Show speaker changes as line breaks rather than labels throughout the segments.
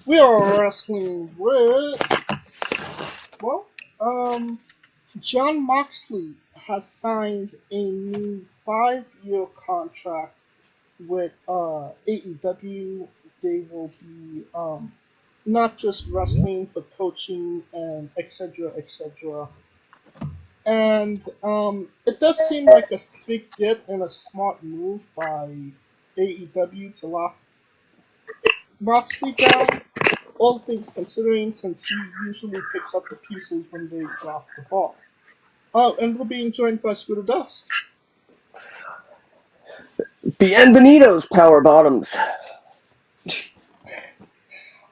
We are wrestling with, well, um, John Moxley has signed a new 5-year contract with AEW. They will be not just wrestling but coaching and etc. etc. And it does seem like a big get and a smart move by AEW to lock Moxley down. All things considering, since he usually picks up the pieces when they drop the ball. Oh, and we're being joined by Scooter Dust.
Bienvenidos, Power Bottoms.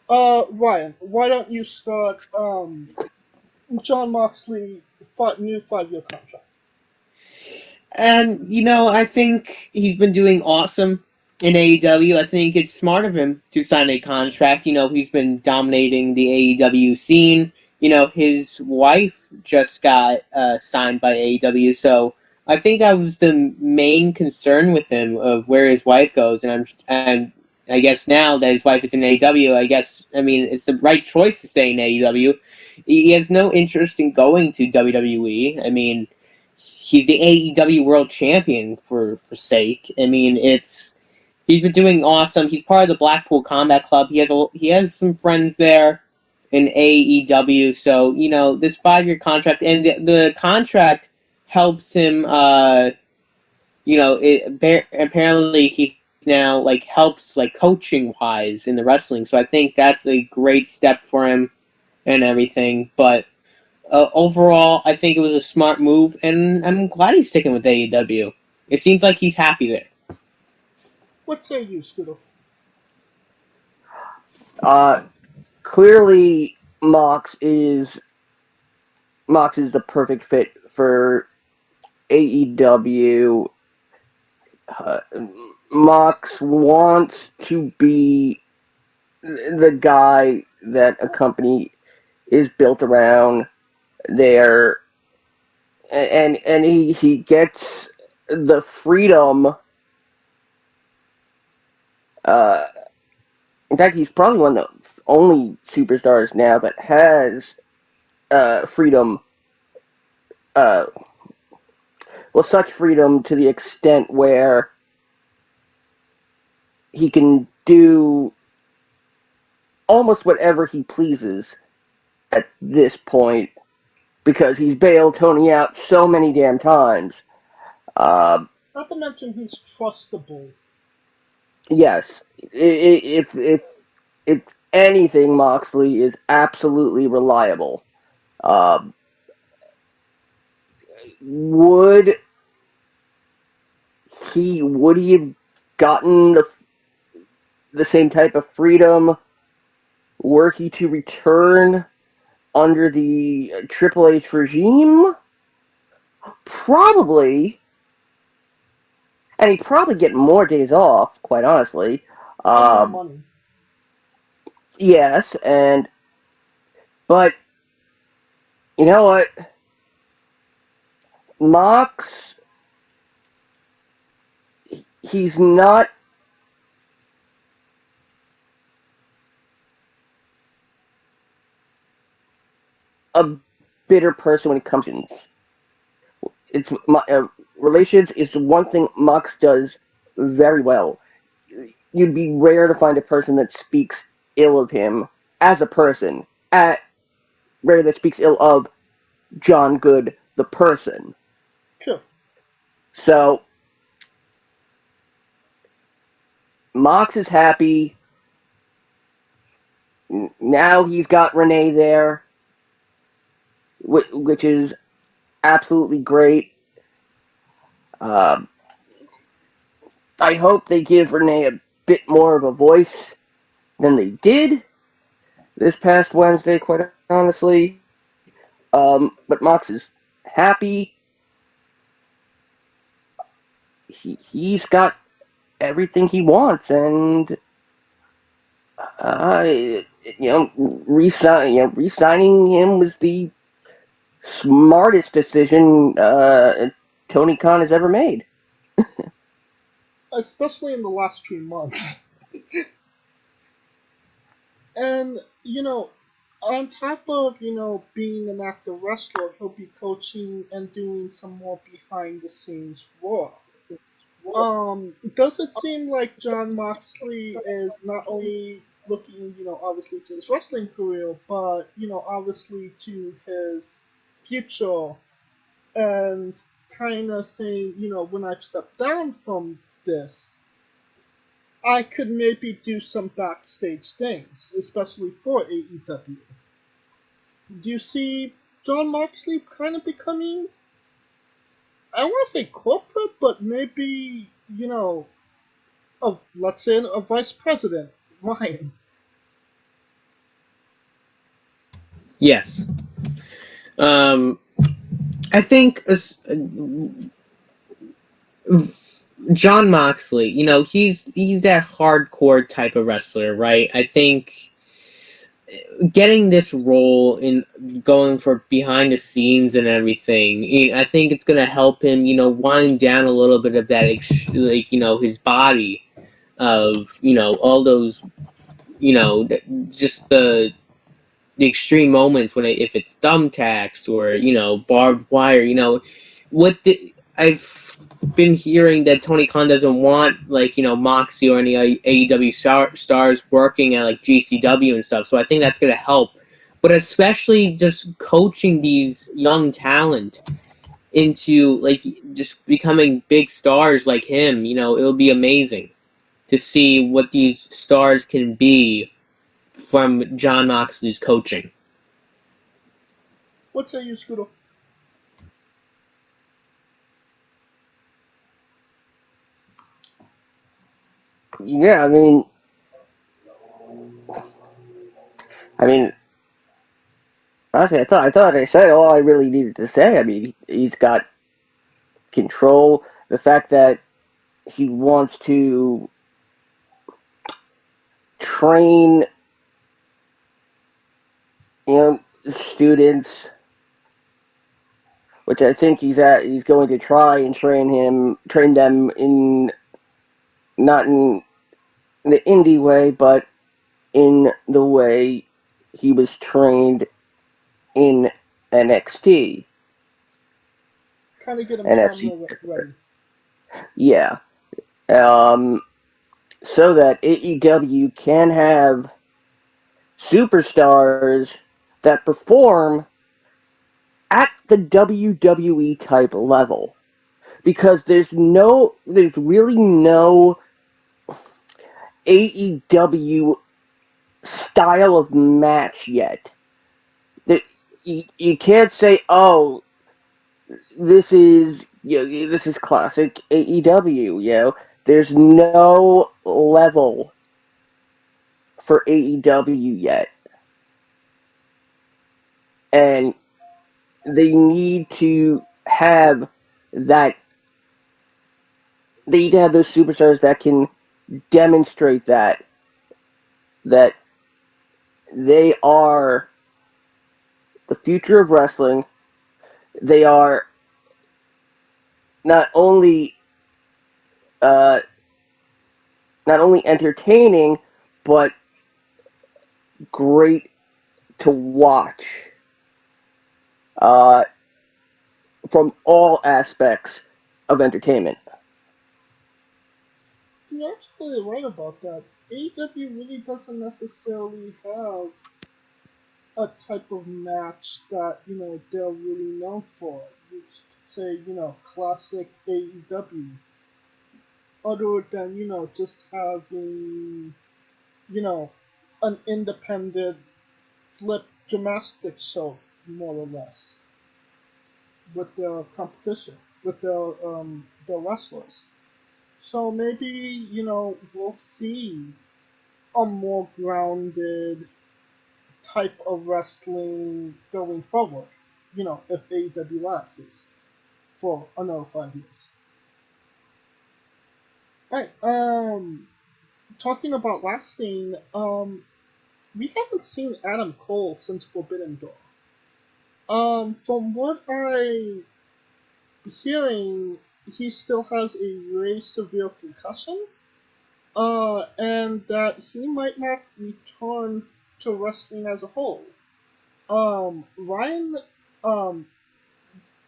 Ryan, why don't you start, John Moxley, new 5-year contract?
I think he's been doing awesome in AEW. I think it's smart of him to sign a contract. He's been dominating the AEW scene. His wife just got signed by AEW, so I think that was the main concern with him of where his wife goes. And I guess now that his wife is in AEW, it's the right choice to stay in AEW. He has no interest in going to WWE. He's the AEW World Champion for sake. He's been doing awesome. He's part of the Blackpool Combat Club. He has some friends there in AEW. So this 5-year contract, and the contract helps him. Apparently he's now helps coaching wise in the wrestling. So I think that's a great step for him and everything. But overall, I think it was a smart move, and I'm glad he's sticking with AEW. It seems like he's happy there.
What say you, Scooter?
Clearly, Mox is the perfect fit for AEW. Mox wants to be the guy that a company is built around. There, and he gets the freedom. In fact, he's probably one of the only superstars now that has freedom. Such freedom to the extent where he can do almost whatever he pleases at this point, because he's bailed Tony out so many damn times.
Not to mention he's trustable.
Yes, if anything, Moxley is absolutely reliable. Would he have gotten the same type of freedom were he to return under the Triple H regime? Probably. And he'd probably get more days off, quite honestly.
More money.
Yes, but you know what? Mox, he's not a bitter person when it comes in. It's relations is one thing Mox does very well. You'd be rare to find a person that speaks ill of him as a person. Rare that speaks ill of John Good, the person.
Sure.
So, Mox is happy. Now he's got Renee there, which is absolutely great. I hope they give Renee a bit more of a voice than they did this past Wednesday, quite honestly. But Mox is happy. He's got everything he wants, and re-signing him was the smartest decision Tony Khan has ever made.
Especially in the last few months. And on top of being an active wrestler, he'll be coaching and doing some more behind the scenes work. Does it seem like John Moxley is not only looking, obviously to his wrestling career, but obviously to his future, and kind of saying, when I step down from this, I could maybe do some backstage things, especially for AEW. Do you see John Moxley kind of becoming, I don't want to say corporate, but maybe, let's say a vice president, Ryan?
Yes. Um, I think John Moxley, he's that hardcore type of wrestler, right? I think getting this role in going for behind the scenes and everything, I think it's gonna help him, wind down a little bit of that, his body of, all those, just the extreme moments when if it's thumbtacks or barbed wire, what I've been hearing that Tony Khan doesn't want Moxie or any AEW stars working at like GCW and stuff. So I think that's gonna help, but especially just coaching these young talent into just becoming big stars like him. It'll be amazing to see what these stars can be from John Moxley's coaching.
What say you, Scooter?
Yeah, I mean, honestly, I thought I said all I really needed to say. I mean, he's got control. The fact that he wants to train, students, which I think he's going to try and train them in not in the indie way, but in the way he was trained in NXT.
Kind of get him
NFC.
camera ready.
Yeah. Um, so that AEW can have superstars that perform at the WWE type level. Because there's really no AEW style of match yet. That you can't say, oh, this is classic AEW. There's no level for AEW yet, and they need to have that. They need to have those superstars that can demonstrate that they are the future of wrestling. They are not only uh, not only entertaining, but great to watch uh, from all aspects of entertainment.
You're absolutely right about that. AEW really doesn't necessarily have a type of match that they're really known for. You could say classic AEW, other than just having you know an independent flip gymnastics show, more or less, with their competition, with their wrestlers. So maybe we'll see a more grounded type of wrestling going forward. If AEW lasts for another 5 years. Right. Talking about lasting, we haven't seen Adam Cole since Forbidden Door. From what I hearing, he still has a very severe concussion. And that he might not return to wrestling as a whole. Ryan, um,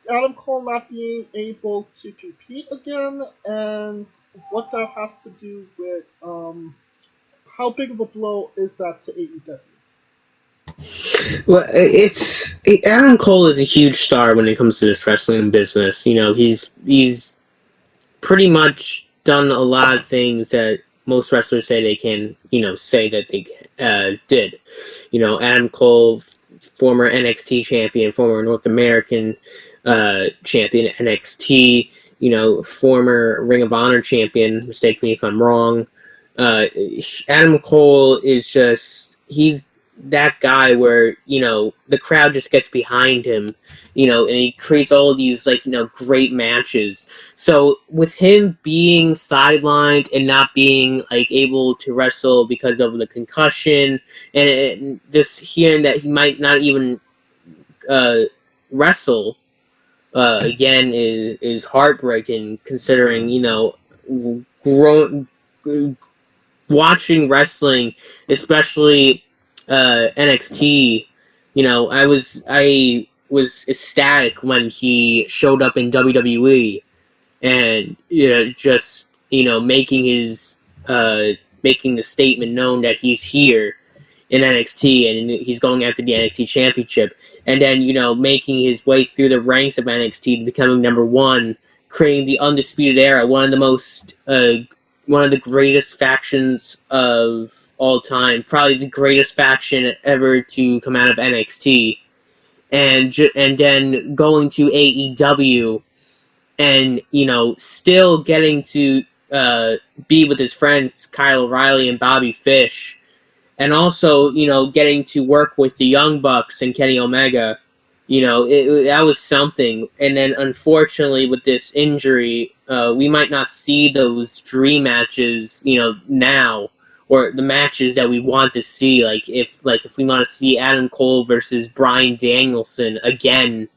Adam Cole not being able to compete again, and what that has to do with how big of a blow is that to AEW?
Well, it's Adam Cole is a huge star when it comes to this wrestling business. You know, he's pretty much done a lot of things that most wrestlers say they can, say that they did. You know, Adam Cole, former NXT champion, former North American champion NXT, former Ring of Honor champion, mistake me if I'm wrong. Adam Cole is he's that guy where, the crowd just gets behind him, and he creates all of these, great matches. So with him being sidelined and not being able to wrestle because of the concussion, and just hearing that he might not even wrestle again is heartbreaking. Considering watching wrestling, especially NXT. I was ecstatic when he showed up in WWE, and just making the statement known that he's here in NXT and he's going after the NXT championship, and then making his way through the ranks of NXT to becoming number one, creating the Undisputed Era, one of the greatest factions of all time, probably the greatest faction ever to come out of NXT, and then going to AEW, and still getting to be with his friends Kyle O'Reilly and Bobby Fish, and also getting to work with the Young Bucks and Kenny Omega. That was something. And then unfortunately with this injury, we might not see those dream matches now, or the matches that we want to see, if we want to see Adam Cole versus Bryan Danielson again,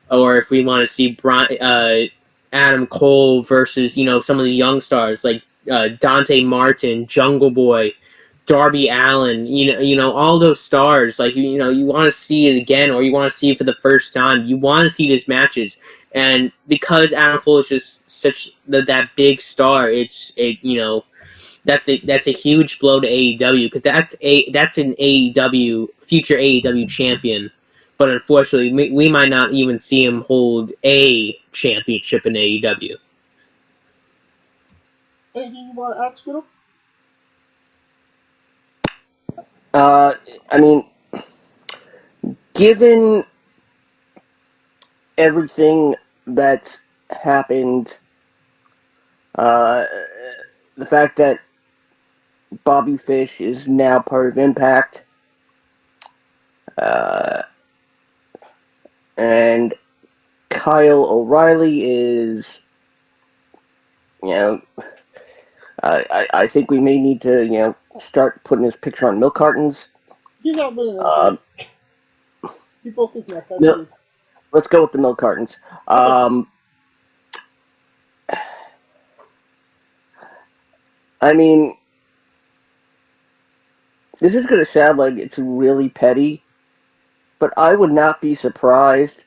or if we want to see Adam Cole versus some of the young stars like Dante Martin, Jungle Boy, Darby Allin, all those stars. You want to see it again, or you want to see it for the first time. You want to see these matches, and because Adam Cole is just such that big star, that's a huge blow to AEW, because that's an AEW future AEW champion. But unfortunately, we might not even see him hold a championship in AEW.
Anything you want to add, Squirtle?
I mean, given everything that's happened, the fact that Bobby Fish is now part of Impact, and Kyle O'Reilly is, I think we may need to, start putting his picture on milk cartons.
He's not really that good. People think that.
No, let's go with the milk cartons. I mean, this is going to sound like it's really petty, but I would not be surprised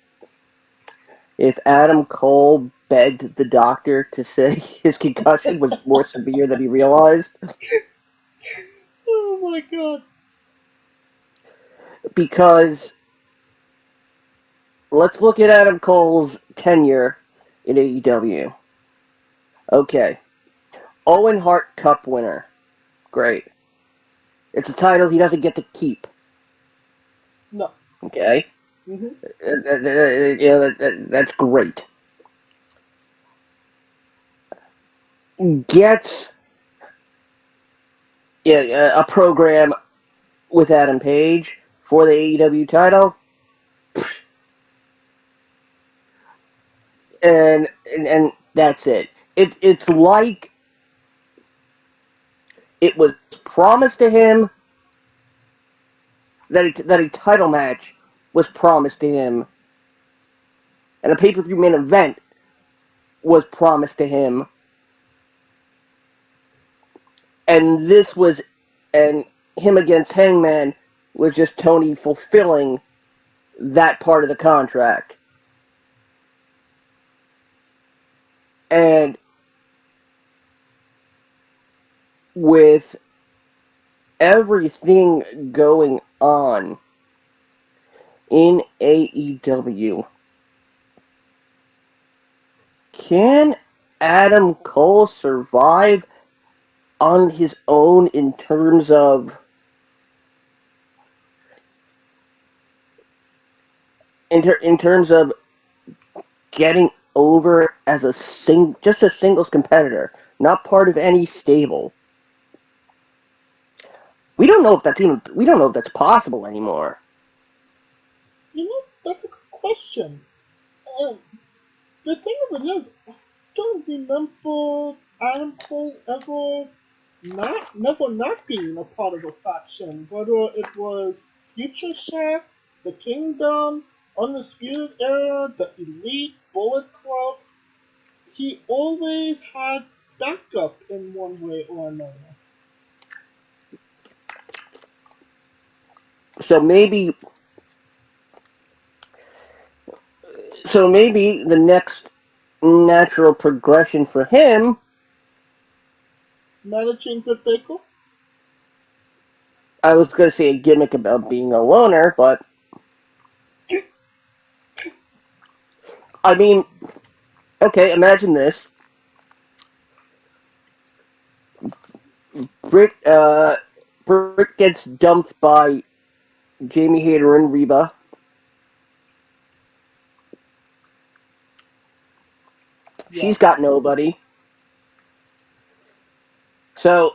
if Adam Cole begged the doctor to say his concussion was more severe than he realized.
Oh my god.
Because let's look at Adam Cole's tenure in AEW. Okay. Owen Hart Cup winner. Great. It's a title he doesn't get to keep.
No.
Okay?
Mm-hmm.
That's great. Gets a program with Adam Page for the AEW title. And that's it. It's like it was promised to him that a title match was promised to him, and a pay-per-view main event was promised to him, and him against Hangman was just Tony fulfilling that part of the contract. And with everything going on in AEW, can Adam Cole survive on his own in terms of getting over as just a singles competitor, not part of any stable? We don't know if that's possible anymore.
You know, that's a good question. And the thing of it is, I don't remember Adam Cole never not being a part of a faction, whether it was Future Shack, the Kingdom, Undisputed Era, the Elite, Bullet Club. He always had backup in one way or another.
So maybe the next natural progression for him,
Managing Britt Baker?
I was going to say a gimmick about being a loner, but I mean, okay, imagine this. Britt gets dumped by Jamie Hayter and Reba.
Yeah.
She's got nobody. So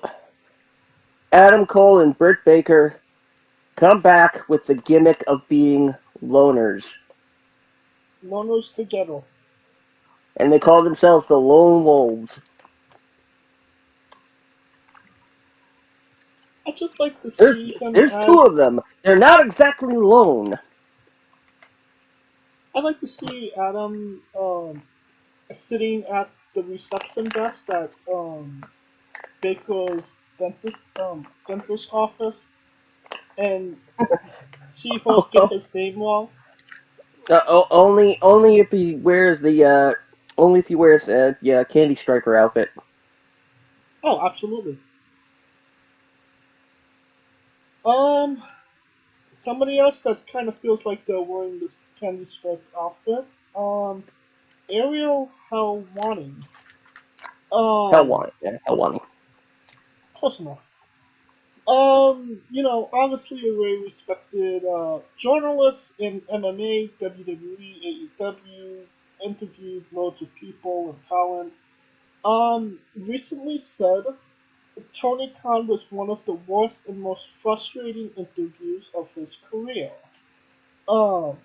Adam Cole and Britt Baker come back with the gimmick of being loners.
Loners together.
And they call themselves the Lone Wolves.
I just like to see him
There's
as...
two of them. They're not exactly lone.
I like to see Adam sitting at the reception desk at Baker's dentist office, and see Hulk get his name wrong.
Only if he wears Candy Striker outfit.
Oh, absolutely. Somebody else that kind of feels like they're wearing this Candy Stripe outfit. Ariel Helwani.
Helwani.
Close enough. Obviously a very respected journalist in MMA, WWE, AEW, interviewed loads of people and talent. Recently said Tony Khan was one of the worst and most frustrating interviews of his career. Um,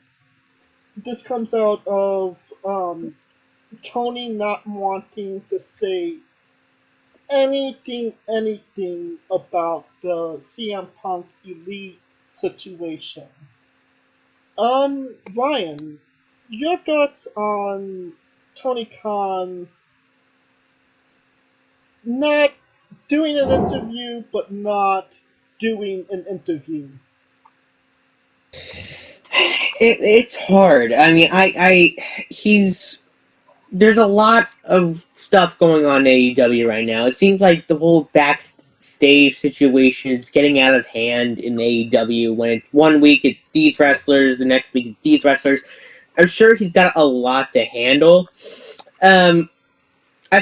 this comes out of Tony not wanting to say anything about the CM Punk Elite situation. Ryan, your thoughts on Tony Khan not doing an interview but not doing an interview?
It's hard. I mean, there's a lot of stuff going on in AEW right now. It seems like the whole backstage situation is getting out of hand in AEW. When one week it's these wrestlers, the next week it's these wrestlers. I'm sure he's got a lot to handle. I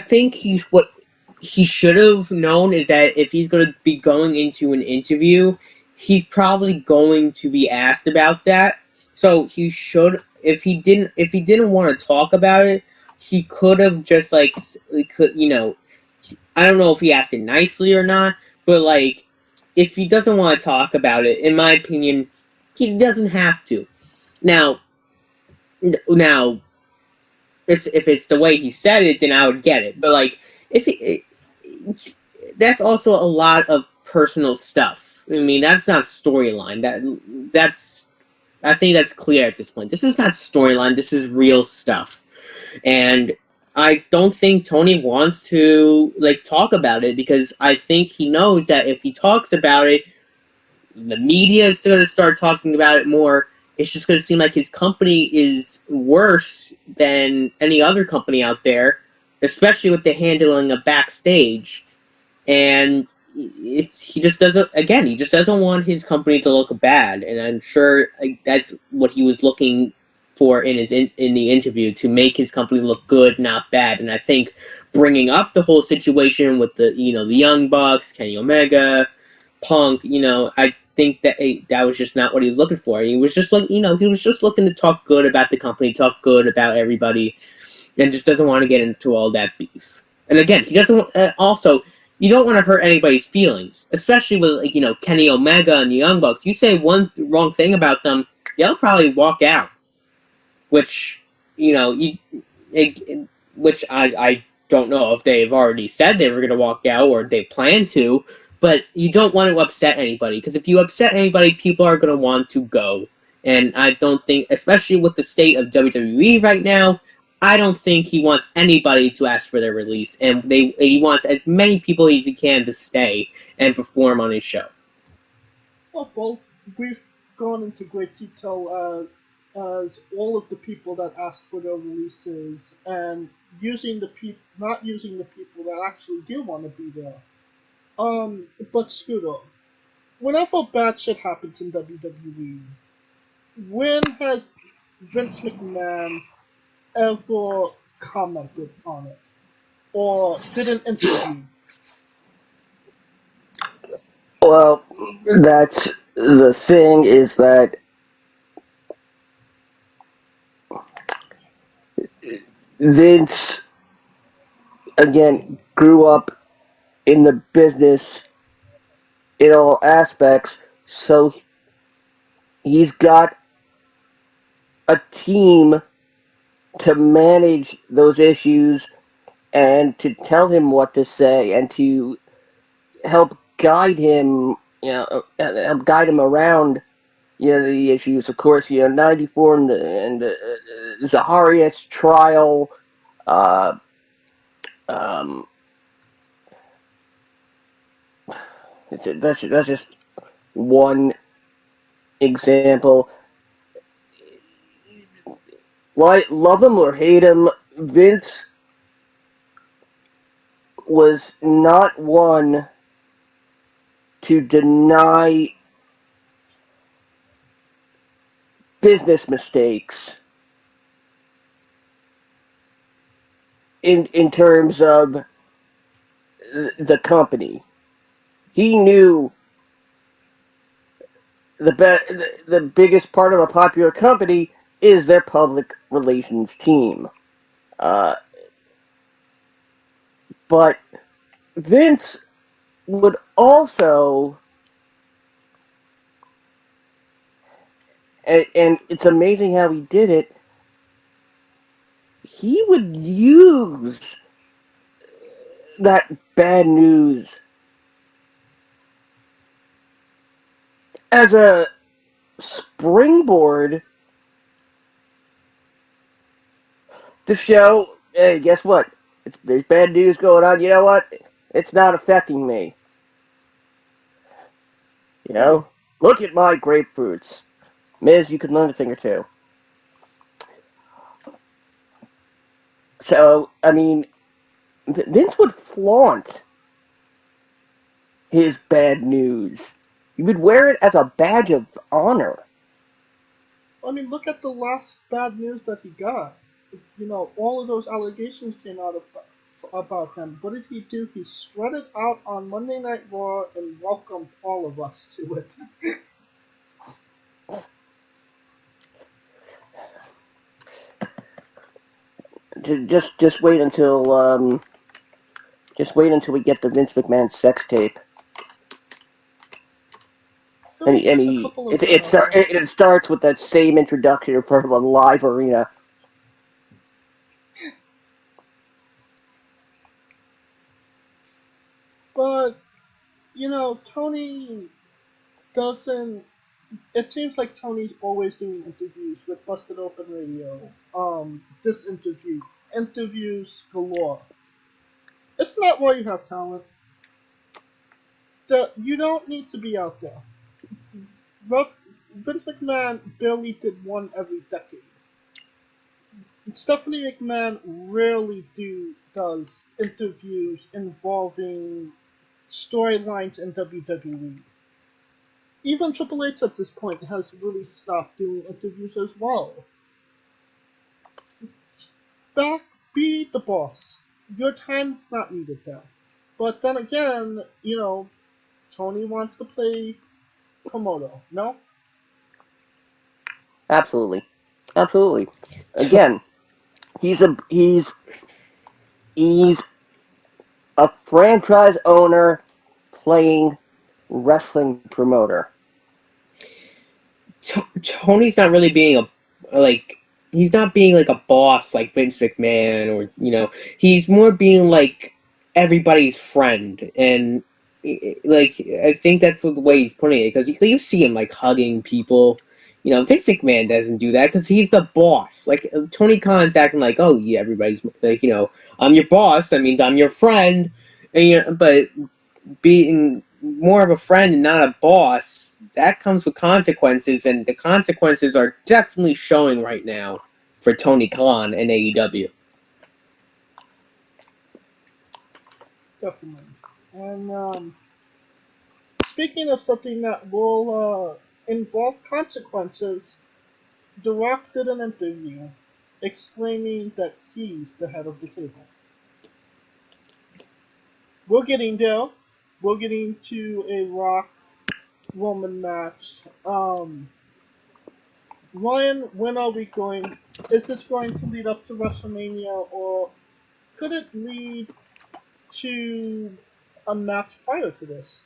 think what he should have known is that if he's going to be going into an interview, he's probably going to be asked about that. So he should, if he didn't want to talk about it, he could have just I don't know if he asked it nicely or not, but if he doesn't want to talk about it, in my opinion, he doesn't have to. Now, if it's the way he said it, then I would get it. But that's also a lot of personal stuff. I mean, that's not storyline. I think that's clear at this point. This is not storyline. This is real stuff, and I don't think Tony wants to talk about it because I think he knows that if he talks about it, the media is going to start talking about it more. It's just going to seem like his company is worse than any other company out there, especially with the handling of backstage. And he just doesn't. Again, he just doesn't want his company to look bad, and I'm sure that's what he was looking for in the interview, to make his company look good, not bad. And I think bringing up the whole situation with the the Young Bucks, Kenny Omega, Punk, I think that that was just not what he was looking for. He was just he was just looking to talk good about the company, talk good about everybody, and just doesn't want to get into all that beef. And again, he doesn't. Also, you don't want to hurt anybody's feelings, especially with Kenny Omega and the Young Bucks. You say one wrong thing about them, they'll probably walk out. Which which I don't know if they've already said they were going to walk out or they plan to. But you don't want to upset anybody, because if you upset anybody, people are going to want to go. And I don't think, especially with the state of WWE right now, I don't think he wants anybody to ask for their release, and he wants as many people as he can to stay and perform on his show.
Well, we've gone into great detail as all of the people that asked for their releases and not using the people that actually do want to be there. But Scooter, whenever bad shit happens in WWE, when has Vince McMahon ever commented on it or did an interview?
Well, that's the thing, is that Vince, again, grew up in the business in all aspects, so he's got a team to manage those issues and to tell him what to say and to help guide him, help guide him around, the issues. Of course, 94 and the Zaharias trial. Uh, um, that's just one example. Love him or hate him, Vince was not one to deny business mistakes in terms of the company. He knew the biggest part of a popular company is their public relations team. But Vince would also, and it's amazing how he did it, he would use that bad news as a springboard to show, hey, guess what? There's bad news going on. You know what? It's not affecting me. Look at my grapefruits. Miz, you could learn a thing or two. So, I mean, Vince would flaunt his bad news. He would wear it as a badge of honor.
I mean, look at the last bad news that he got. All of those allegations came out about him. What did he do? He strutted out on Monday Night Raw and welcomed all of us to it.
Just wait until we get the Vince McMahon sex tape. And it starts with that same introduction in front of a live arena.
But Tony doesn't. It seems like Tony's always doing interviews with Busted Open Radio. This interviews galore. It's not why you have talent. You don't need to be out there. Vince McMahon barely did one every decade. Stephanie McMahon rarely does interviews involving storylines in WWE. Even Triple H at this point has really stopped doing interviews as well. Back, be the boss. Your time's not needed there. But then again, Tony wants to play Komodo. No?
Absolutely, absolutely. Again, he's a franchise owner playing wrestling promoter.
Tony's not really being he's not being like a boss like Vince McMahon, or he's more being like everybody's friend. And like, I think that's the way he's putting it, because you see him like hugging people. Vince McMahon doesn't do that because he's the boss. Like, Tony Khan's acting like, oh yeah, everybody's like, I'm your boss, that means I'm your friend. And but being more of a friend and not a boss, that comes with consequences, and the consequences are definitely showing right now for Tony Khan and AEW.
Definitely. And speaking of something that will involve consequences, The Rock did an interview explaining that he's the head of the table. We're getting there. We're getting to a Rock Roman match. Ryan, when are we going? Is this going to lead up to WrestleMania, or could it lead to a match prior to this?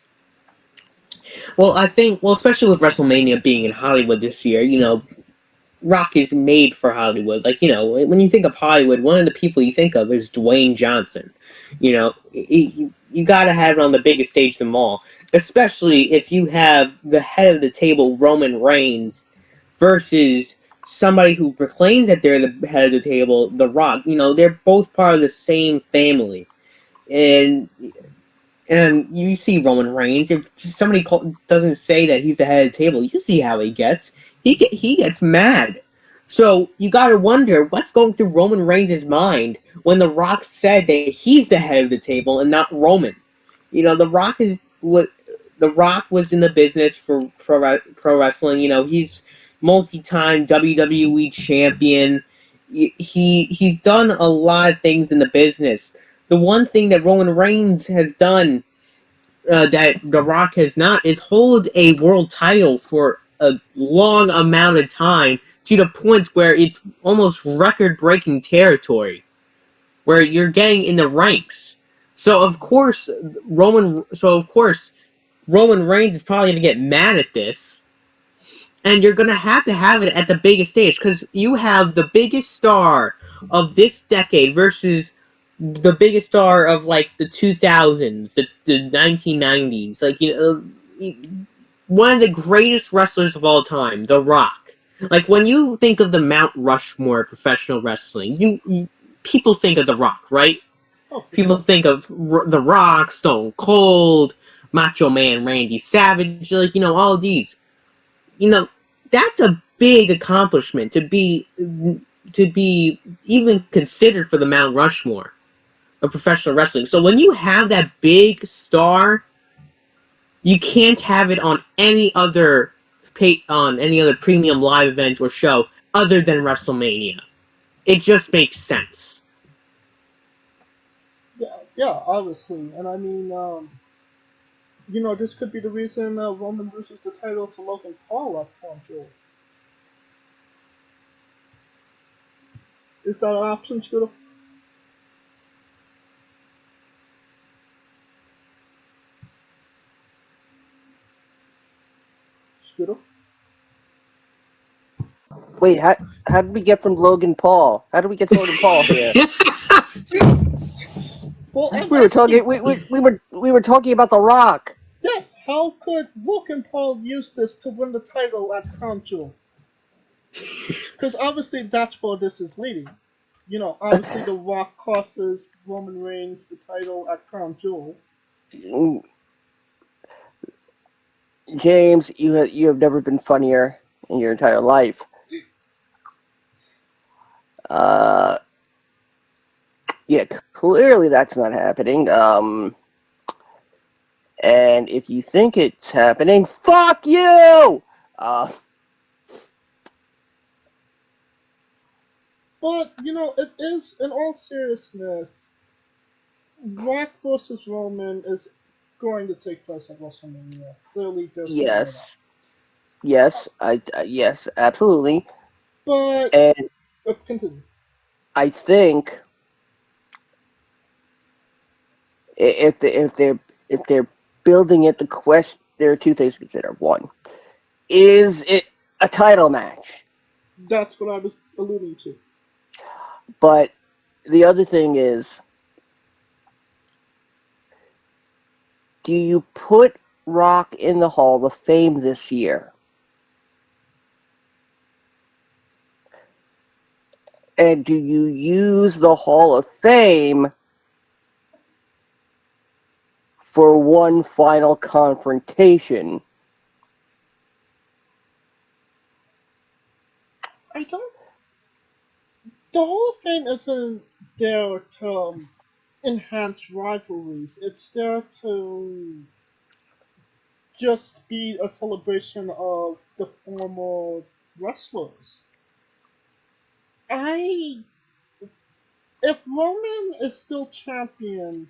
Well, I think, especially with WrestleMania being in Hollywood this year, Rock is made for Hollywood. Like, when you think of Hollywood, one of the people you think of is Dwayne Johnson. You got to have it on the biggest stage of them all, especially if you have the head of the table, Roman Reigns, versus somebody who proclaims that they're the head of the table, The Rock. They're both part of the same family. And you see Roman Reigns. If somebody doesn't say that he's the head of the table, you see how he gets. He gets mad. So you got to wonder what's going through Roman Reigns' mind when The Rock said that he's the head of the table and not Roman. The Rock is what The Rock was in the business for pro wrestling. He's multi-time WWE champion. He's done a lot of things in the business. The one thing that Roman Reigns has done that The Rock has not is hold a world title for a long amount of time, to the point where it's almost record-breaking territory, where you're getting in the ranks. So of course Roman Reigns is probably going to get mad at this, and you're going to have it at the biggest stage, because you have the biggest star of this decade versus the biggest star of like the 2000s, the 1990s, like one of the greatest wrestlers of all time, The Rock. Like, when you think of the Mount Rushmore of professional wrestling, people think of The Rock, right?
Oh, for
People
sure.
think of The Rock, Stone Cold, Macho Man Randy Savage, like, all of these. That's a big accomplishment to be even considered for the Mount Rushmore of professional wrestling. So when you have that big star, you can't have it on any other premium live event or show other than WrestleMania. It just makes sense.
Yeah, obviously. And I mean, this could be the reason Roman loses the title to Logan Paul at Control. Is that an option, Scooter? Scooter?
Wait, how did we get from Logan Paul? How did we get to Logan Paul here?
Well, I'm
We were
asking.
talking. We were talking about The Rock.
Yes, how could Logan Paul use this to win the title at Crown Jewel? Because obviously that's where this is leading. Obviously The Rock costs Roman Reigns the title at Crown Jewel.
James, you have never been funnier in your entire life. Uh, yeah, clearly that's not happening. And if you think it's happening, fuck you!
But, it is, in all seriousness, Rock versus Roman is going to take place at WrestleMania. Clearly, they're setting it up.
Yes. Yes, yes, absolutely.
But,
And
continue.
I think if they're building it, there are two things to consider. One, is it a title match?
That's what I was alluding to.
But the other thing is, do you put Rock in the Hall of Fame this year? And do you use the Hall of Fame for one final confrontation?
I don't. The Hall of Fame isn't there to enhance rivalries. It's there to just be a celebration of the former wrestlers. I If Roman is still champion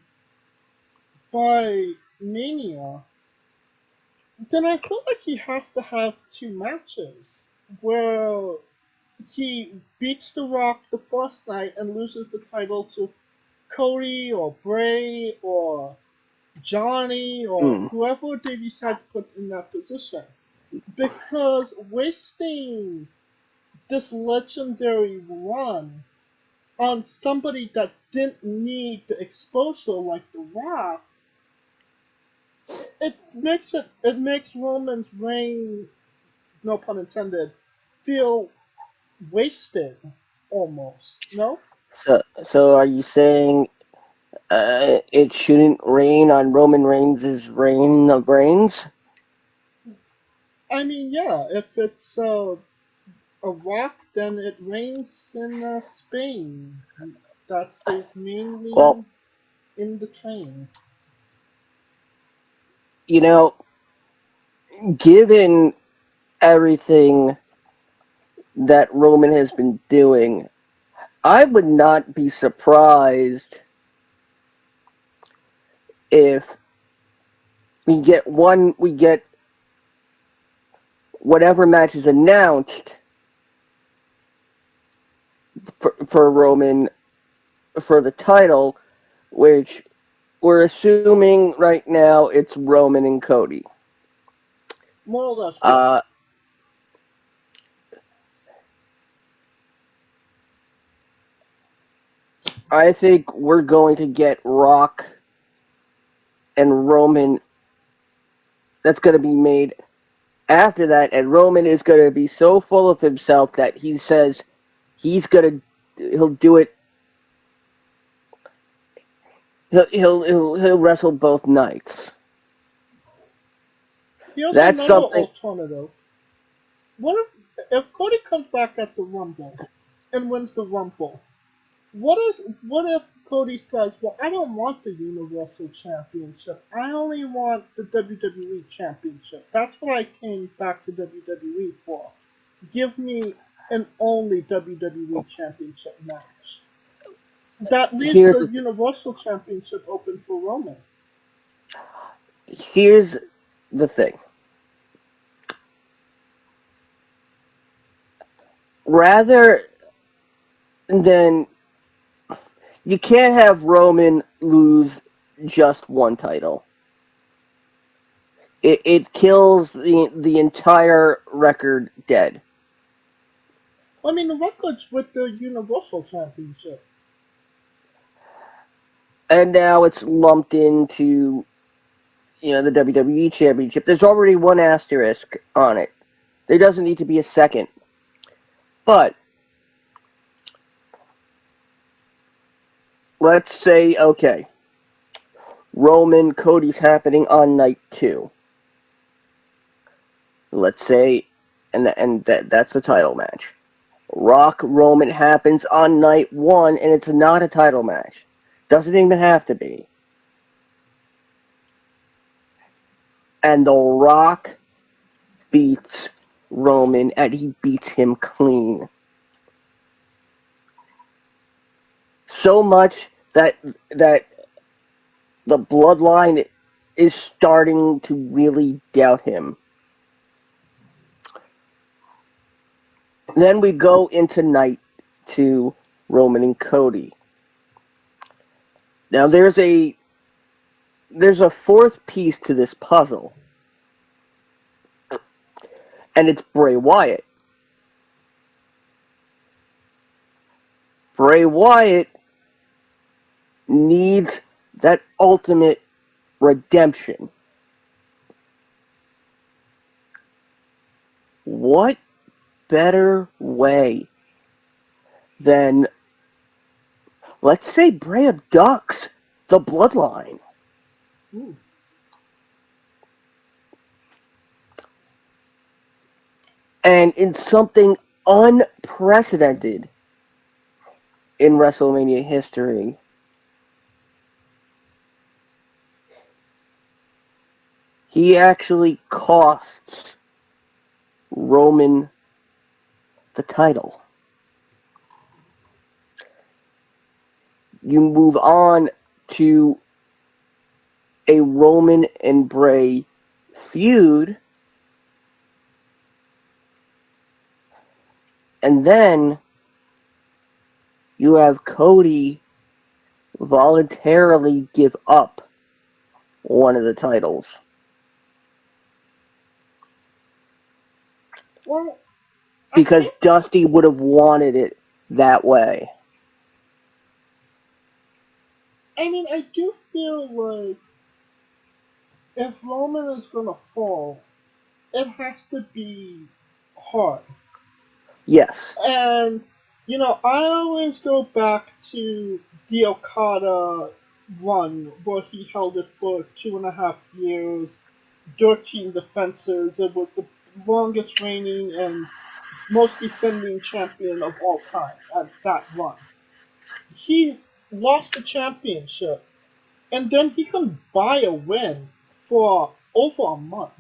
by Mania, then I feel like he has to have two matches where he beats The Rock the first night and loses the title to Cody or Bray or Johnny or
Mm.
whoever they decide to put in that position. Because wasting this legendary run on somebody that didn't need the exposure like The Rock, it makes Roman's reign, no pun intended, feel wasted almost. No?
So are you saying it shouldn't rain on Roman Reigns' reign of reigns?
I mean, yeah, if it's a Rock, then it rains in Spain. That is
Well,
mainly in the train.
you know, given everything that Roman has been doing, I would not be surprised if we get whatever match is announced for Roman for the title, which we're assuming right now it's Roman and Cody.
More or less, yeah.
Uh, I think we're going to get Rock and Roman. That's going to be made after that, and Roman is going to be so full of himself that he says he'll do it. He'll wrestle both nights.
Here's
That's
another
something.
alternative. What if Cody comes back at the Rumble and wins the Rumble? What if Cody says, "Well, I don't want the Universal Championship. I only want the WWE Championship. That's what I came back to WWE for. Give me an only WWE Championship match." That leaves
Here's
the
the
Universal Championship open for Roman.
here's the thing. Rather than you can't have Roman lose just one title. It kills the entire record dead.
I mean, the record's with the Universal Championship.
And now it's lumped into the WWE Championship. There's already one asterisk on it. There doesn't need to be a second. But let's say, okay, Roman Cody's happening on night 2. let's say, that's the title match. Rock Roman happens on night 1, and it's not a title match. Doesn't even have to be. And The Rock beats Roman, and he beats him clean. So much that the bloodline is starting to really doubt him. Then we go into night 2, Roman and Cody. Now there's a fourth piece to this puzzle, and it's Bray Wyatt. Bray Wyatt needs that ultimate redemption. What better way than, let's say, Bray abducts the bloodline?
Ooh.
And in something unprecedented in WrestleMania history, he actually costs Roman the title. You move on to a Roman and Bray feud, and then you have Cody voluntarily give up one of the titles.
Well,
Because Dusty would have wanted it that way.
I mean, I do feel like if Roman is gonna fall, it has to be hard.
Yes.
And, I always go back to the Okada run where he held it for 2.5 years, 13 defenses. It was the longest reigning and most defending champion of all time at that run. He lost the championship, and then he couldn't buy a win for over a month.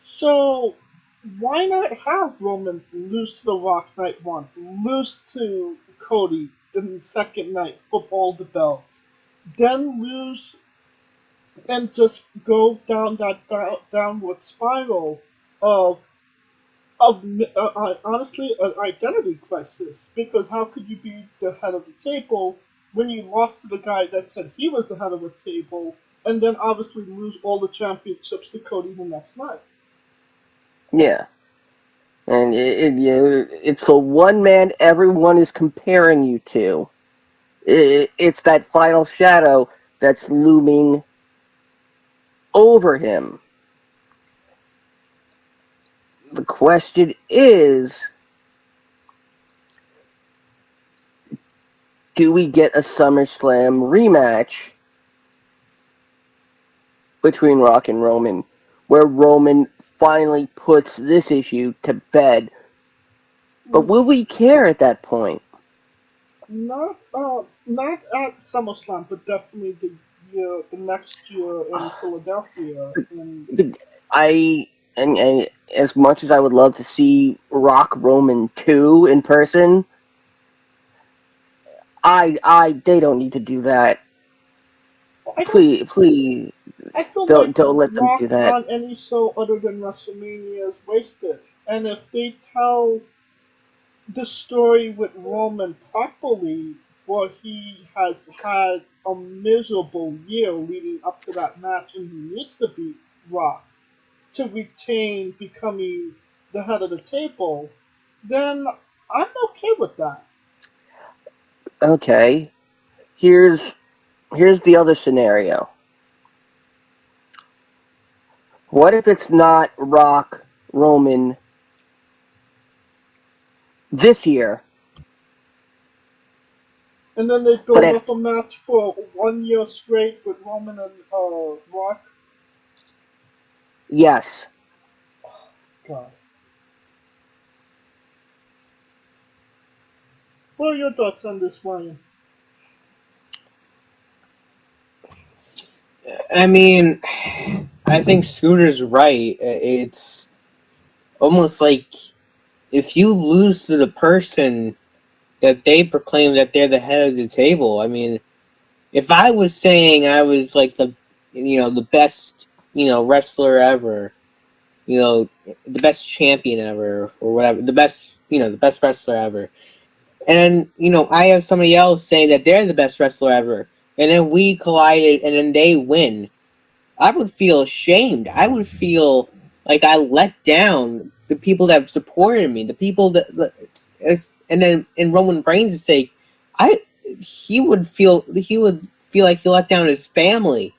So why not have Roman lose to The Rock night 1, lose to Cody the second night for all the belts, then lose and just go down that downward spiral of honestly an identity crisis, because how could you be the head of the table when you lost to the guy that said he was the head of the table, and then obviously lose all the championships to Cody the next night?
Yeah. And it's the one man everyone is comparing you to. It's that final shadow that's looming over him. The question is, do we get a SummerSlam rematch between Rock and Roman, where Roman finally puts this issue to bed? But will we care at that point?
Not at SummerSlam, but definitely the next year in Philadelphia.
And as much as I would love to see Rock Roman 2 in person, they don't need to do that. Please,
I feel
don't
like
let them
Rock
do that.
on any show other than WrestleMania is wasted. And if they tell the story with Roman properly, where he has had a miserable year leading up to that match, and he needs to beat Rock to retain becoming the head of the table, then I'm okay with that.
Okay, here's the other scenario. What if it's not Rock Roman this year?
And then they
But
build up a match for 1 year straight with Roman and Rock.
yes,
God. What are your thoughts on this, Ryan?
I mean, I think Scooter's right. It's almost like if you lose to the person that they proclaim that they're the head of the table. I mean, if I was saying I was like the best, wrestler ever, the best champion ever or whatever, the best wrestler ever. And I have somebody else saying that they're the best wrestler ever. And then we collided and then they win. I would feel ashamed. I would feel like I let down the people that have supported me, the people and then in Roman Reigns' sake, he would feel like he let down his family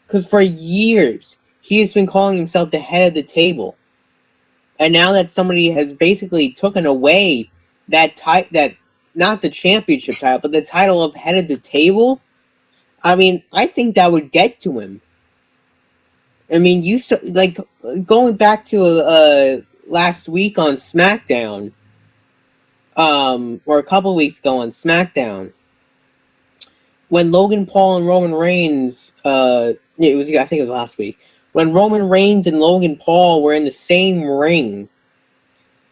because for years he has been calling himself the head of the table, and now that somebody has basically taken away that not the championship title, but the title of head of the table, I mean, I think that would get to him. I mean, like going back to last week on SmackDown, or a couple weeks ago on SmackDown, when Logan Paul and Roman Reigns, I think it was last week, when Roman Reigns and Logan Paul were in the same ring,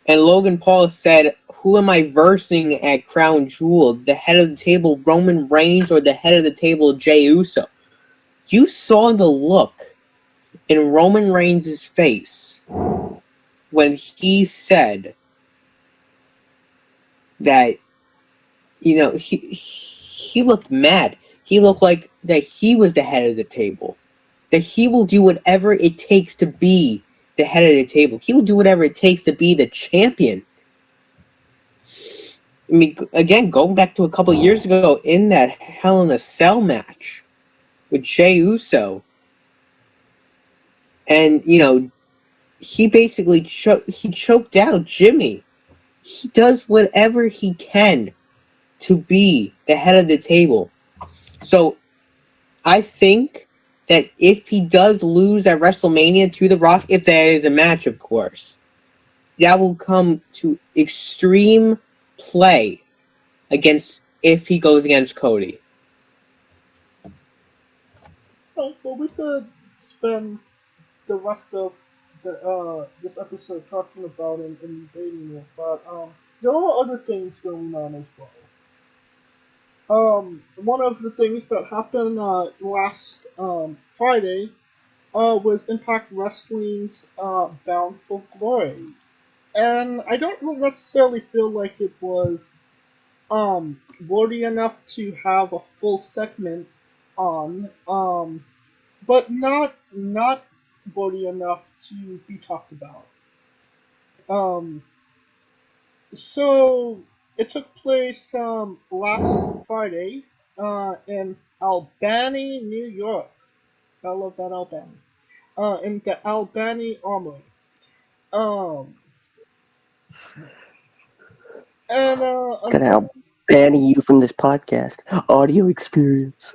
and Logan Paul said, "Who am I versing at Crown Jewel? The head of the table, Roman Reigns, or the head of the table, Jey Uso?" You saw the look in Roman Reigns' face when he said that, he looked mad. He looked like that he was the head of the table. That he will do whatever it takes to be the head of the table. He will do whatever it takes to be the champion. I mean, again, going back to a couple years ago in that Hell in a Cell match with Jey Uso, and he basically choked out Jimmy. He does whatever he can to be the head of the table. So I think that if he does lose at WrestleMania to The Rock, if there is a match, of course, that will come to extreme play if he goes against Cody.
Well, we could spend the rest of this episode talking about and debating it, but there are other things going on as well. One of the things that happened last Friday was Impact Wrestling's Bound for Glory, and I don't necessarily feel like it was worthy enough to have a full segment on, but not worthy enough to be talked about. Um, so it took place last Friday in Albany, New York. I love that Albany. In the Albany Armory. Um, and
Gonna help banning you from this podcast. Audio experience.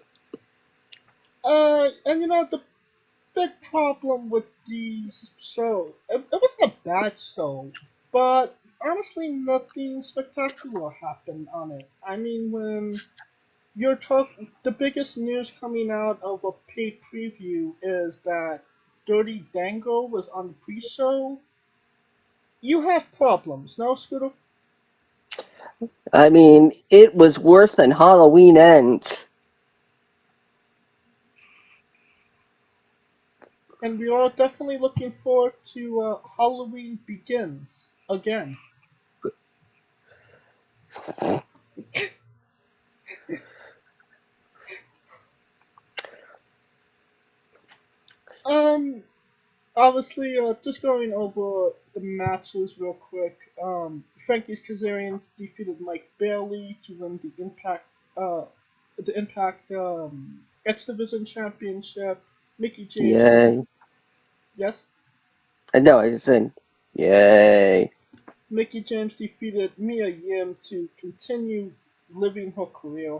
and the big problem with these shows, it wasn't a bad show, but honestly, nothing spectacular happened on it. I mean, when the biggest news coming out of a paid preview is that Dirty Dango was on the pre-show. You have problems, no, Scooter?
I mean, it was worse than Halloween Ends.
And we are definitely looking forward to Halloween Begins again. Um, Obviously, just going over the matches real quick. Frankie Kazarian defeated Mike Bailey to win uh, the Impact X Division Championship. Mickey James,
Yay.
yes,
No, I just said, yay.
Mickey James defeated Mia Yim to continue living her career.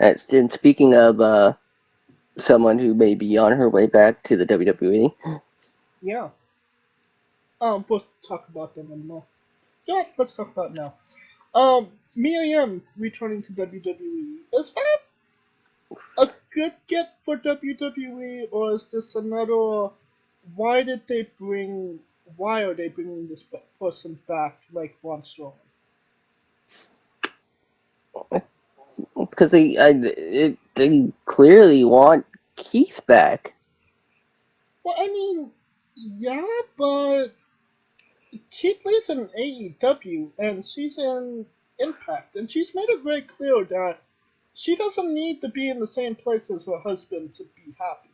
And speaking of someone who may be on her way back to the WWE,
Yeah. We'll talk about them in more. Yeah, let's talk about it now. Mia Yim returning to WWE. Is that a good get for WWE, or is this another? Why did they bring? Why are they bringing this person back like Braun Strowman?
Because they clearly want Keith back.
Well, I mean, yeah, but Keith Lee's in AEW and she's in Impact, and she's made it very clear that she doesn't need to be in the same place as her husband to be happy.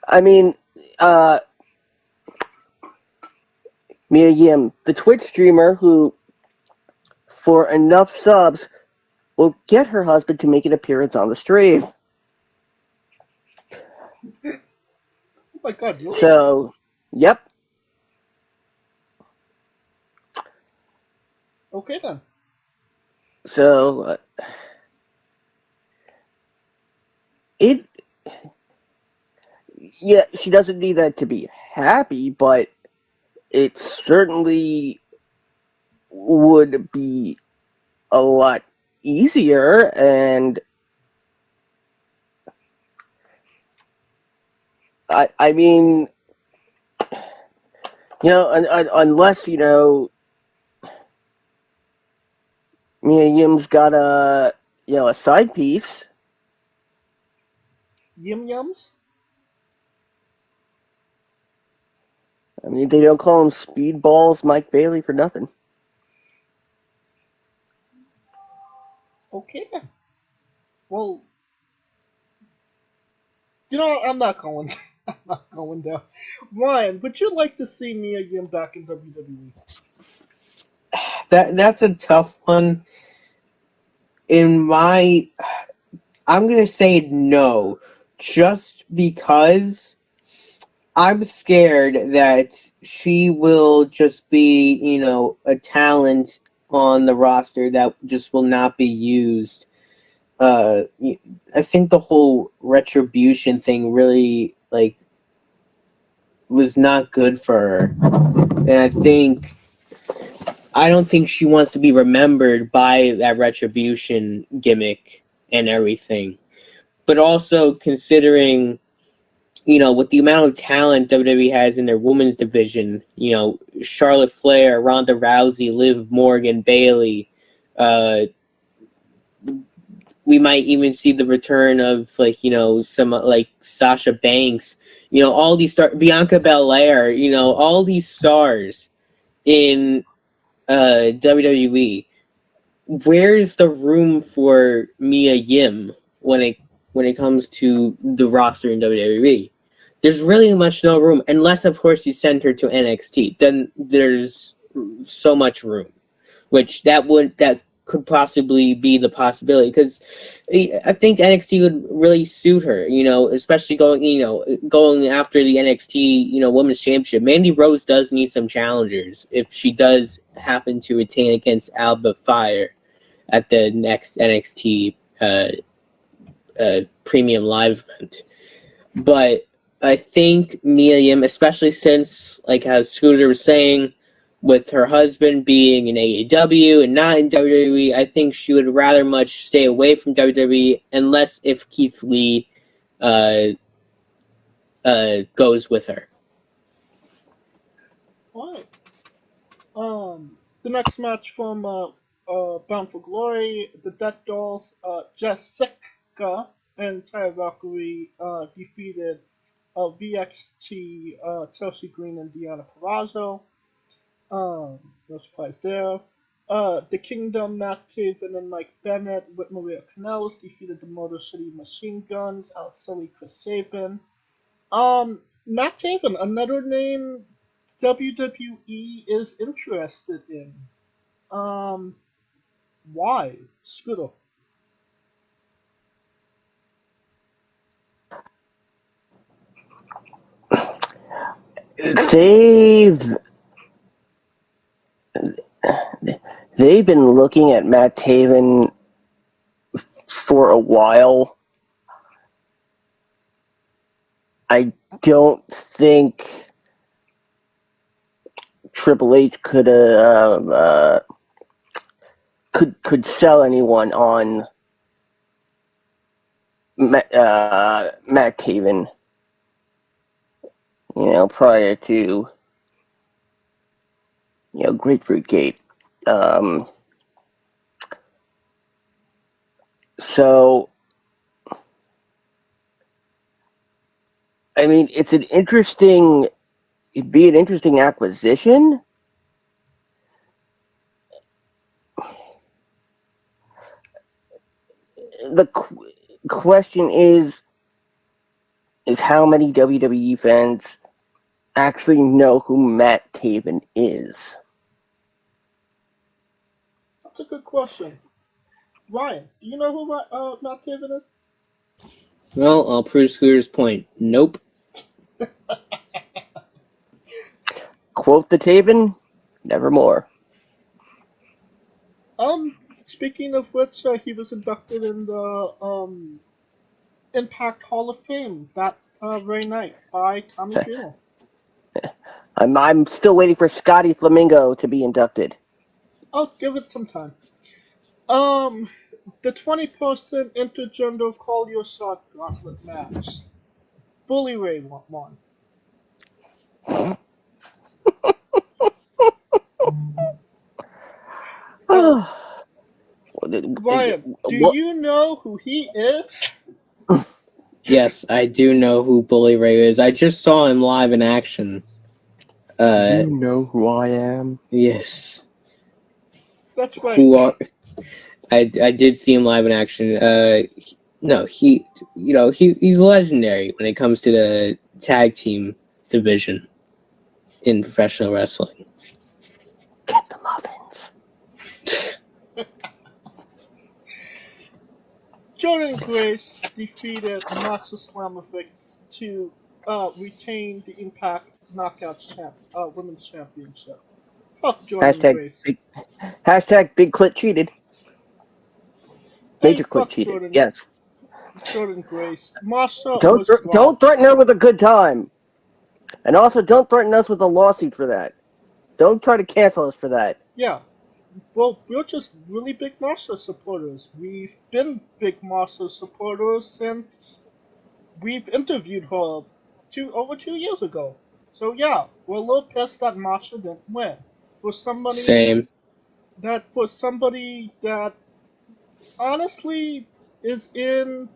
I mean, Mia Yim, the Twitch streamer who, for enough subs, will get her husband to make an appearance on the stream.
Oh my god, really?
So, yep.
Okay then.
So, yeah, she doesn't need that to be happy, but it certainly would be a lot easier, and I mean, unless, Mia Yim's got a side piece.
Yum Yums?
I mean, they don't call him Speedballs Mike Bailey for nothing.
Okay then. Well, I'm not going. I'm not going there. Ryan, would you like to see Mia Yim back in WWE?
That's a tough one. I'm gonna say no, just because I'm scared that she will just be, a talent on the roster that just will not be used. I think the whole retribution thing really was not good for her, and I don't think she wants to be remembered by that retribution gimmick and everything. But also considering, with the amount of talent WWE has in their women's division, Charlotte Flair, Ronda Rousey, Liv Morgan, Bayley, we might even see the return of some Sasha Banks, all these stars, Bianca Belair, all these stars in WWE. Where's the room for Mia Yim when it comes to the roster in WWE? There's really much no room, unless of course you send her to NXT. Then there's so much room, which that could possibly be the possibility, because I think NXT would really suit her, especially going after the NXT, Women's Championship. Mandy Rose does need some challengers if she does happen to retain against Alba Fire at the next NXT Premium Live event. But I think Mia Yim, especially since, as Scooter was saying, with her husband being in AEW and not in WWE, I think she would rather much stay away from WWE, unless if Keith Lee goes with her.
Alright. The next match from Bound for Glory, the Death Dolls, Jessica and Ty Valkyrie defeated VXT, Chelsea Green and Deanna Purrazzo. No surprise there. The Kingdom, Matt Taven and Mike Bennett with Maria Kanellis defeated the Motor City Machine Guns, Alex Shelley, Chris Sabin. Matt Taven, another name WWE is interested in. Um, why? Scooter.
They've they've been looking at Matt Taven for a while. I don't think Triple H could sell anyone on Matt Taven. Prior to Grapefruit Gate. So, I mean, it'd be an interesting acquisition. The question is how many WWE fans actually know who Matt Taven is?
That's a good question. Ryan, do you know who Matt Taven is?
Well, I'll prove Scooter's point. Nope.
Quote the Taven, nevermore.
Speaking of which, he was inducted in the Impact Hall of Fame that very night by Tommy Dreamer.
I'm still waiting for Scotty Flamingo to be inducted.
I'll give it some time. The 20-person intergender Call Your Shot gauntlet match. Bully Ray won. Ryan, do you know who he is?
Yes, I do know who Bully Ray is. I just saw him live in action.
Do you know who I am?
Yes.
That's right.
I did see him live in action. No, he's legendary when it comes to the tag team division in professional wrestling.
Get the muffins.
Jordan Grace defeated Macho Slamovic to retain the Impact Knockouts Women's Championship. Fuck Jordan Grace.
Hashtag Big Clit cheated. Major Clit cheated.
Jordan,
yes.
Jordan Grace. Masha
don't threaten her with a good time. And also, don't threaten us with a lawsuit for that. Don't try to cancel us for that.
Yeah. Well, we're just really big Masha supporters. We've been big Masha supporters since we've interviewed her over 2 years ago. So yeah, we're a little pissed that Masha didn't win. For somebody that honestly is in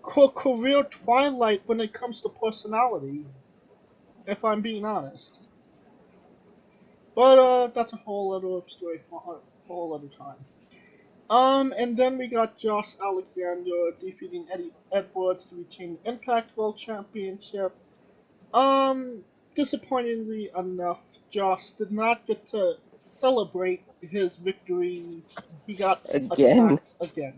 career twilight when it comes to personality, if I'm being honest. But that's a whole other story for a whole other time. And then we got Josh Alexander defeating Eddie Edwards to retain the Impact World Championship. Disappointingly enough, Josh did not get to celebrate his victory. He got attacked again.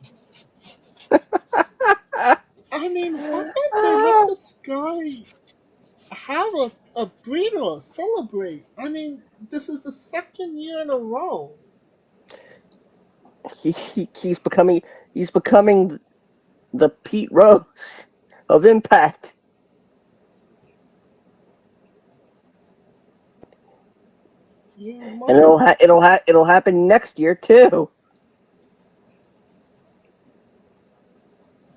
I mean, why don't they let this guy have a breather, celebrate? I mean, this is the second year in a row.
He's becoming the Pete Rose of Impact. And it'll happen next year too.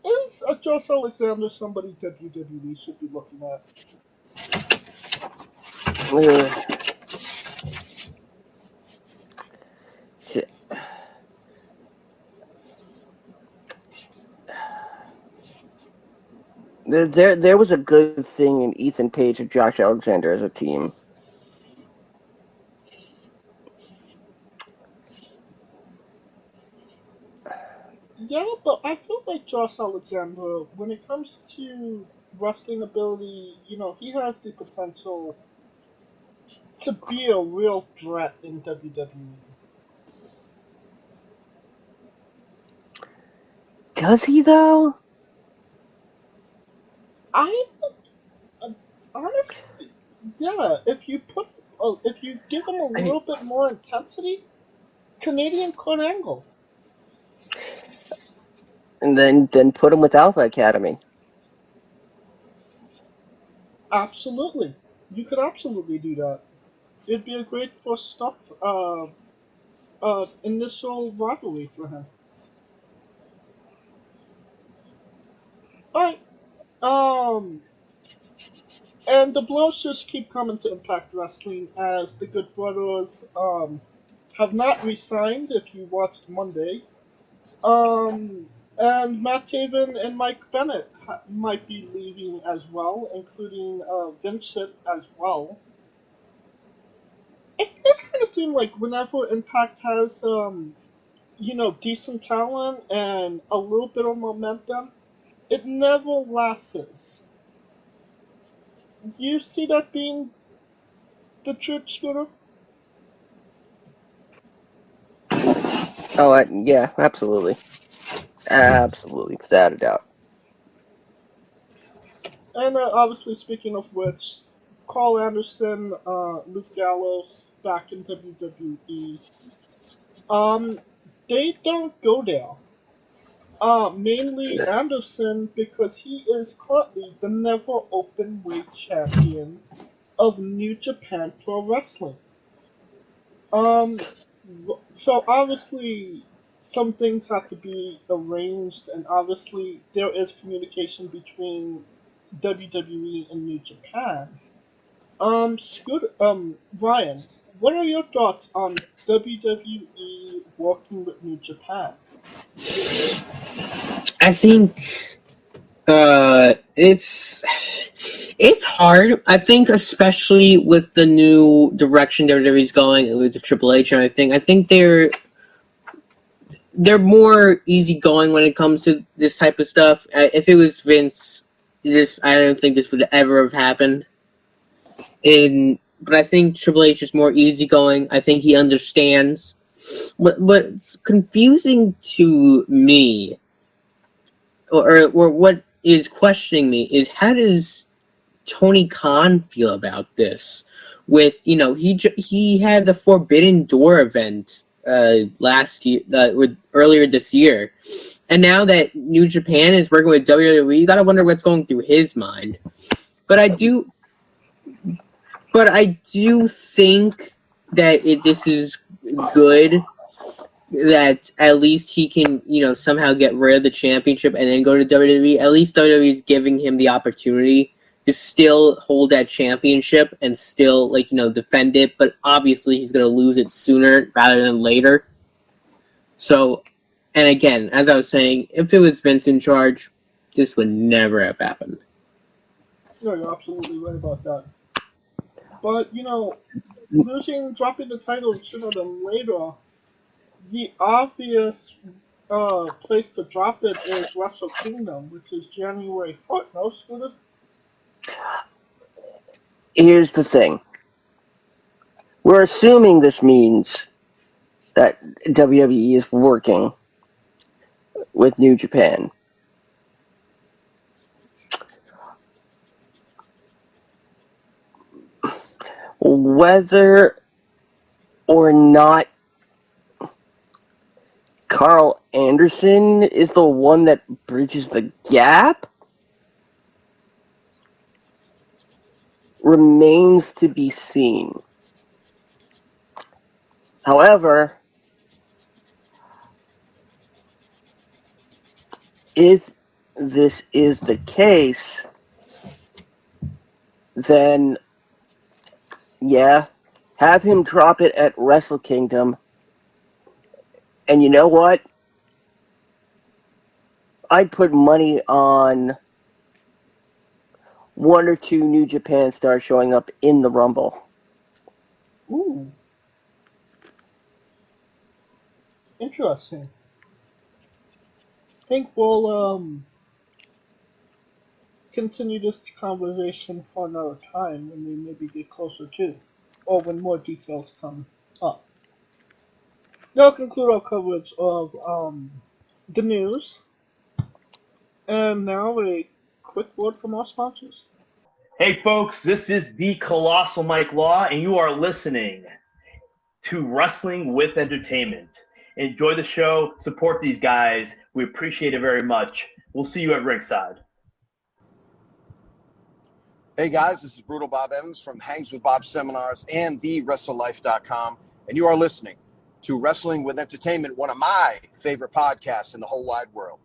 Is Josh Alexander somebody WWE should be looking at?
Shit. There was a good thing in Ethan Page and Josh Alexander as a team.
Yeah, but I feel like Josh Alexander, when it comes to wrestling ability, he has the potential to be a real threat in WWE.
Does he though?
Honestly, yeah. If you give him a little bit more intensity, Canadian Kurt Angle.
And then put him with Alpha Academy.
Absolutely. You could absolutely do that. It'd be a great first stop, initial rivalry for him. Alright, um, and the blows just keep coming to Impact Wrestling as the Good Brothers, have not resigned if you watched Monday. And Matt Taven and Mike Bennett might be leaving as well, including Vincent as well. It does kind of seem like whenever Impact has, decent talent and a little bit of momentum, it never lasts. You see that being the truth, Scooter?
Oh, yeah, absolutely. Absolutely, without a doubt.
And obviously, speaking of which, Carl Anderson, Luke Gallows back in WWE. Um, they don't go there. Mainly Anderson because he is currently the never open weight champion of New Japan Pro Wrestling. Um, so obviously some things have to be arranged, and obviously there is communication between WWE and New Japan. Ryan, what are your thoughts on WWE working with New Japan?
I think it's hard. I think especially with the new direction WWE's going with the Triple H and everything. I think they're more easygoing when it comes to this type of stuff. If it was Vince, I don't think this would ever have happened. But I think Triple H is more easygoing. I think he understands. What's confusing to me, or what is questioning me, is how does Tony Khan feel about this? With he had the Forbidden Door event last year, earlier this year, and now that New Japan is working with WWE, you gotta wonder what's going through his mind. But I do think that this is good. That at least he can, somehow get rid of the championship and then go to WWE. At least WWE is giving him the opportunity to still hold that championship and still, defend it. But obviously, he's going to lose it sooner rather than later. So, and again, as I was saying, if it was Vince in charge, this would never have happened.
No, you're absolutely right about that. But, dropping the title sooner than later, the obvious place to drop it is Wrestle Kingdom, which is January 4th. No, Scooter?
Here's the thing. We're assuming this means that WWE is working with New Japan. Whether or not Carl Anderson is the one that bridges the gap remains to be seen. However, if this is the case, then yeah, have him drop it at Wrestle Kingdom. And you know what? I'd put money on one or two New Japan stars showing up in the Rumble.
Ooh. Interesting. I think we'll continue this conversation for another time when we maybe get closer to, or when more details come up. That'll conclude our coverage of the news. And now a quick word from our sponsors.
Hey folks, this is the Colossal Mike Law, and you are listening to Wrestling with Entertainment. Enjoy the show, support these guys. We appreciate it very much. We'll see you at ringside.
Hey guys, this is Brutal Bob Evans from Hangs with Bob Seminars and TheWrestleLife.com, and you are listening to Wrestling with Entertainment, one of my favorite podcasts in the whole wide world.